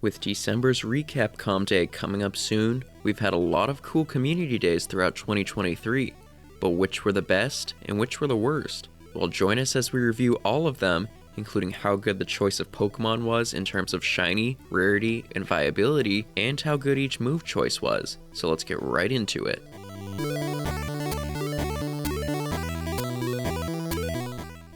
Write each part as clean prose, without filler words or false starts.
With December's recap comm day coming up soon, we've had a lot of cool community days throughout 2023, but which were the best and which were the worst? Well, join us as we review all of them, including how good the choice of Pokemon was in terms of shiny, rarity, and viability, and how good each move choice was. So let's get right into it.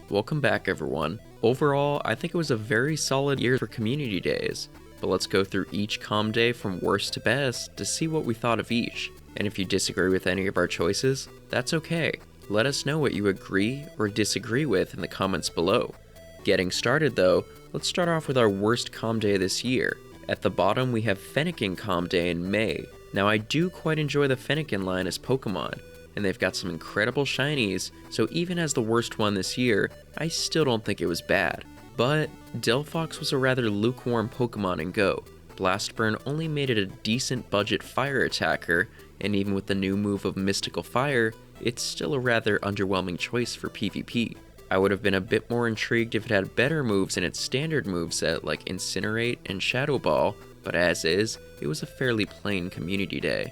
Welcome back everyone. Overall, I think it was a very solid year for community days, but let's go through each comm day from worst to best to see what we thought of each. And if you disagree with any of our choices, that's okay. Let us know what you agree or disagree with in the comments below. Getting started though, let's start off with our worst comm day this year. At the bottom we have Fennekin comm day in May. Now I do quite enjoy the Fennekin line as Pokemon, and they've got some incredible shinies, so even as the worst one this year, I still don't think it was bad. But Delphox was a rather lukewarm Pokemon in Go. Blastburn only made it a decent budget fire attacker, and even with the new move of Mystical Fire, it's still a rather underwhelming choice for PvP. I would have been a bit more intrigued if it had better moves in its standard moveset like Incinerate and Shadow Ball, but as is, it was a fairly plain community day.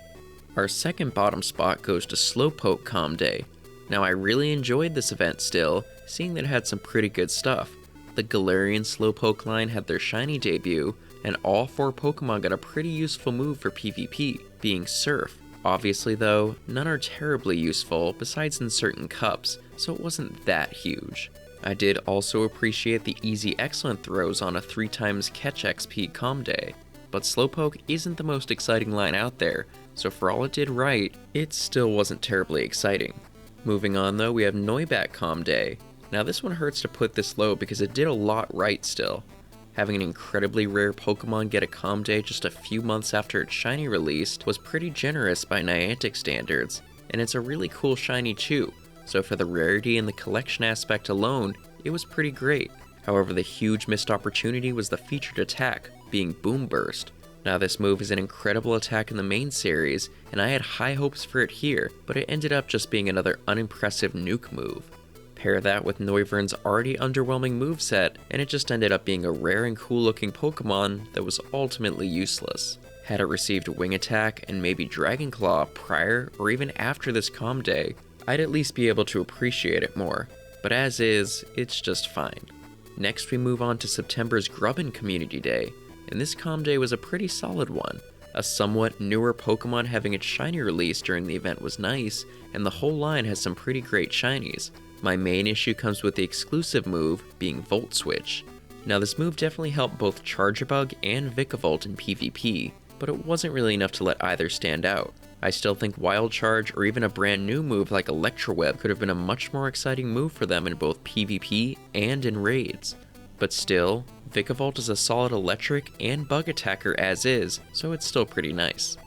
Our second bottom spot goes to Slowpoke comm day. Now I really enjoyed this event still, seeing that it had some pretty good stuff. The Galarian Slowpoke line had their shiny debut, and all 4 Pokemon got a pretty useful move for PvP, being Surf. Obviously though, none are terribly useful besides in certain cups, so it wasn't that huge. I did also appreciate the easy excellent throws on a 3x catch XP comm day, but Slowpoke isn't the most exciting line out there, so for all it did right, it still wasn't terribly exciting. Moving on though, we have Noibat comm day. Now this one hurts to put this low because it did a lot right still. Having an incredibly rare Pokemon get a comm day just a few months after its shiny released was pretty generous by Niantic standards, and it's a really cool shiny too, so for the rarity and the collection aspect alone, it was pretty great. However, the huge missed opportunity was the featured attack, being Boom Burst. Now this move is an incredible attack in the main series, and I had high hopes for it here, but it ended up just being another unimpressive nuke move. Pair that with Noivern's already underwhelming moveset, and it just ended up being a rare and cool looking Pokemon that was ultimately useless. Had it received Wing Attack and maybe Dragon Claw prior or even after this comm day, I'd at least be able to appreciate it more, but as is, it's just fine. Next we move on to September's Grubbin Community Day, and this comm day was a pretty solid one. A somewhat newer Pokemon having its shiny release during the event was nice, and the whole line has some pretty great shinies. My main issue comes with the exclusive move, being Volt Switch. Now this move definitely helped both Charjabug and Vikavolt in PvP, but it wasn't really enough to let either stand out. I still think Wild Charge or even a brand new move like Electroweb could have been a much more exciting move for them in both PvP and in raids. But still, Vikavolt is a solid electric and bug attacker as is, so it's still pretty nice.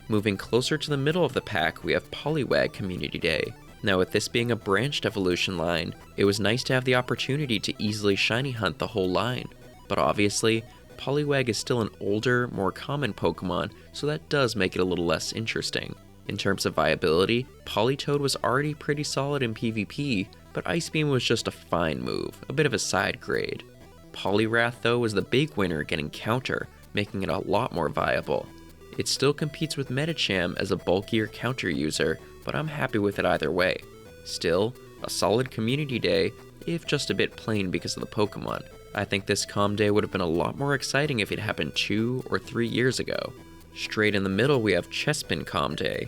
Moving closer to the middle of the pack, we have Poliwag Community Day. Now with this being a branched evolution line, it was nice to have the opportunity to easily shiny hunt the whole line, but obviously, Poliwag is still an older, more common Pokemon, so that does make it a little less interesting. In terms of viability, Politoed was already pretty solid in PvP, but Ice Beam was just a fine move, a bit of a side grade. Poliwrath though was the big winner getting counter, making it a lot more viable. It still competes with Medicham as a bulkier counter user, but I'm happy with it either way. Still, a solid community day, if just a bit plain because of the Pokemon. I think this comm day would have been a lot more exciting if it happened 2 or 3 years ago. Straight in the middle we have Chespin comm day.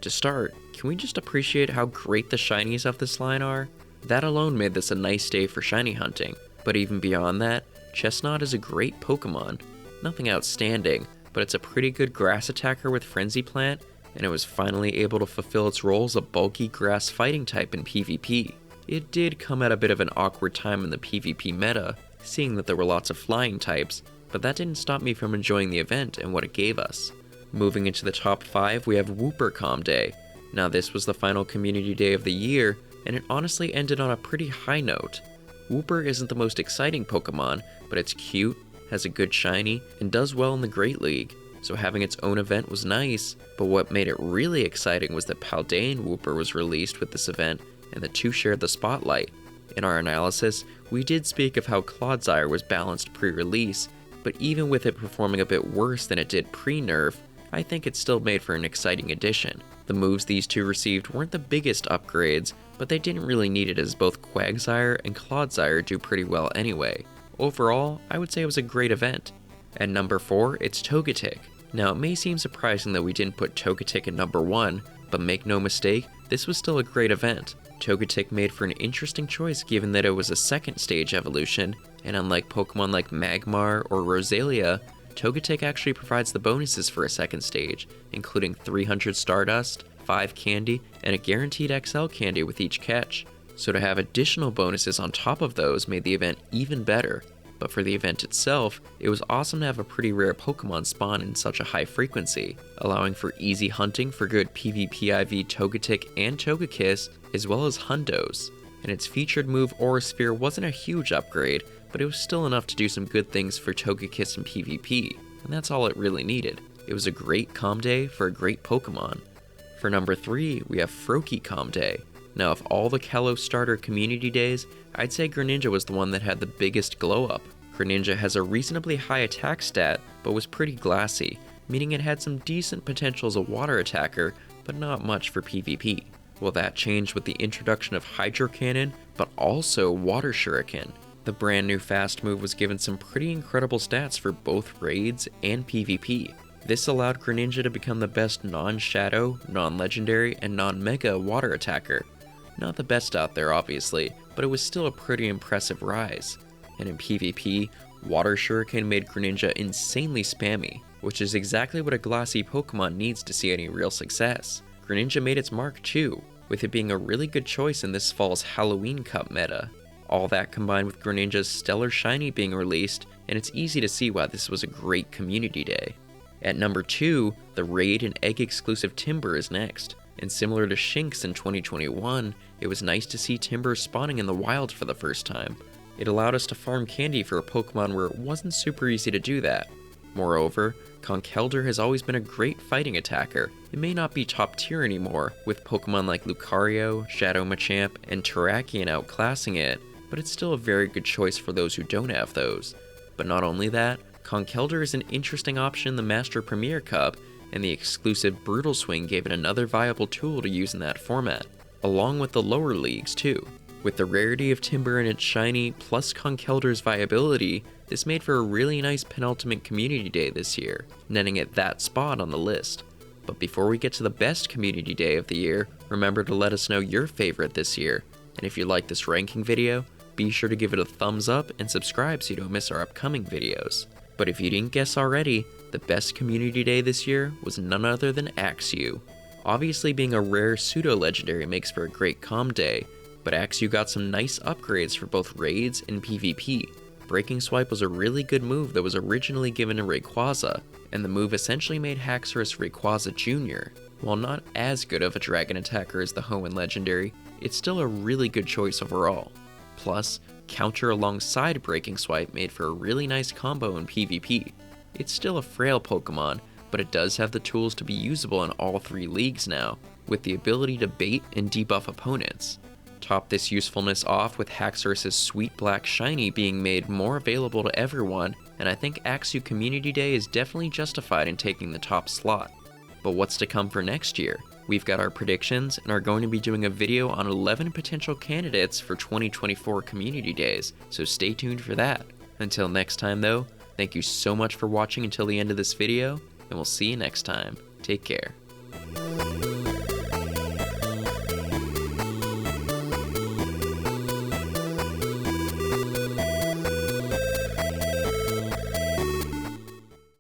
To start, can we just appreciate how great the shinies of this line are? That alone made this a nice day for shiny hunting, but even beyond that, Chestnut is a great Pokemon. Nothing outstanding, but it's a pretty good grass attacker with Frenzy Plant, and it was finally able to fulfill its role as a bulky grass fighting type in PvP. It did come at a bit of an awkward time in the PvP meta, seeing that there were lots of flying types, but that didn't stop me from enjoying the event and what it gave us. Moving into the top 5, we have Wooper comm day. Now this was the final community day of the year, and it honestly ended on a pretty high note. Wooper isn't the most exciting Pokemon, but it's cute, has a good shiny, and does well in the Great League, so having its own event was nice, but what made it really exciting was that Paldean Wooper was released with this event, and the two shared the spotlight. In our analysis, we did speak of how Clodsire was balanced pre-release, but even with it performing a bit worse than it did pre-nerf, I think it still made for an exciting addition. The moves these two received weren't the biggest upgrades, but they didn't really need it as both Quagsire and Clodsire do pretty well anyway. Overall, I would say it was a great event. At number 4, it's Togetic. Now it may seem surprising that we didn't put Togetic at number 1, but make no mistake, this was still a great event. Togetic made for an interesting choice given that it was a second stage evolution, and unlike Pokemon like Magmar or Roselia, Togetic actually provides the bonuses for a second stage, including 300 Stardust, 5 candy, and a guaranteed XL candy with each catch. So to have additional bonuses on top of those made the event even better. But for the event itself, it was awesome to have a pretty rare Pokemon spawn in such a high frequency, allowing for easy hunting for good PvPIV Togetic and Togekiss, as well as Hundos. And its featured move Aura Sphere wasn't a huge upgrade, but it was still enough to do some good things for Togekiss in PvP, and that's all it really needed. It was a great Calm Day for a great Pokemon. For number 3, we have Froakie Calm Day. Now of all the Kalos starter community days, I'd say Greninja was the one that had the biggest glow up. Greninja has a reasonably high attack stat, but was pretty glassy, meaning it had some decent potential as a water attacker, but not much for PvP. Well, that changed with the introduction of Hydro Cannon, but also Water Shuriken. The brand new fast move was given some pretty incredible stats for both raids and PvP. This allowed Greninja to become the best non-shadow, non-legendary, and non-mega water attacker. Not the best out there obviously, but it was still a pretty impressive rise. And in PvP, Water Shuriken made Greninja insanely spammy, which is exactly what a glassy Pokemon needs to see any real success. Greninja made its mark too, with it being a really good choice in this fall's Halloween Cup meta. All that combined with Greninja's Stellar Shiny being released, and it's easy to see why this was a great community day. At number 2, the Raid and Egg exclusive Timber is next, and similar to Shinx in 2021, it was nice to see Timber spawning in the wild for the first time. It allowed us to farm candy for a Pokemon where it wasn't super easy to do that. Moreover, Conkeldurr has always been a great fighting attacker. It may not be top tier anymore, with Pokemon like Lucario, Shadow Machamp, and Terrakion outclassing it, but it's still a very good choice for those who don't have those. But not only that, Conkeldurr is an interesting option in the Master Premier Cup, and the exclusive Brutal Swing gave it another viable tool to use in that format, along with the lower leagues too. With the rarity of Timber and its shiny, plus Conkeldurr's viability, this made for a really nice penultimate community day this year, netting it that spot on the list. But before we get to the best community day of the year, remember to let us know your favorite this year, and if you like this ranking video, be sure to give it a thumbs up and subscribe so you don't miss our upcoming videos. But if you didn't guess already, the best community day this year was none other than Axew. Obviously being a rare pseudo-legendary makes for a great calm day, but Axew got some nice upgrades for both raids and PvP. Breaking Swipe was a really good move that was originally given to Rayquaza, and the move essentially made Haxorus Rayquaza Jr. While not as good of a dragon attacker as the Hoenn legendary, it's still a really good choice overall. Plus, Counter alongside Breaking Swipe made for a really nice combo in PvP. It's still a frail Pokemon, but it does have the tools to be usable in all 3 leagues now, with the ability to bait and debuff opponents. Top this usefulness off with Haxorus' Sweet Black Shiny being made more available to everyone, and I think Axew Community Day is definitely justified in taking the top slot. But what's to come for next year? We've got our predictions and are going to be doing a video on 11 potential candidates for 2024 Community Days, so stay tuned for that. Until next time though, thank you so much for watching until the end of this video, and we'll see you next time. Take care.